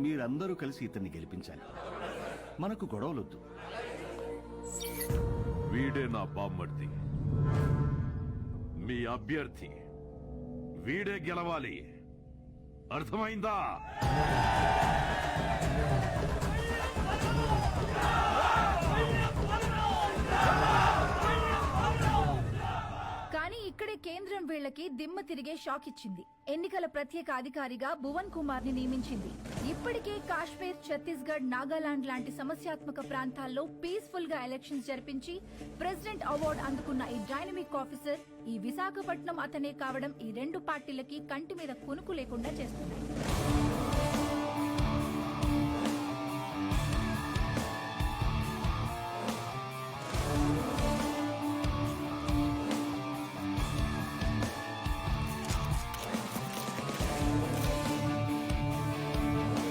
మీరందరూ కలిసి ఇతన్ని గెలిపించాలి. మనకు గొడవలొద్దు. వీడే నా బామ్మర్ది, మీ అభ్యర్థి. వీడే గెలవాలి, అర్థమైందా? కానీ ఇక్కడే కేంద్రం వీళ్లకి దిమ్మ తిరిగే షాక్ ఇచ్చింది. ఎన్నికల ప్రత్యేక అధికారిగా భువన్ కుమార్ ని నియమించింది. ఇప్పటికే కాశ్మీర్, ఛత్తీస్గఢ్, నాగాలాండ్ లాంటి సమస్యాత్మక ప్రాంతాల్లో పీస్ఫుల్ గా ఎలక్షన్స్ జరిపించి ప్రెసిడెంట్ అవార్డు అందుకున్న ఈ డైనమిక్ ఆఫీసర్ ఈ విశాఖపట్నం అతనే కావడం ఈ రెండు పార్టీలకి కంటి మీద కునుకు లేకుండా చేస్తుంది.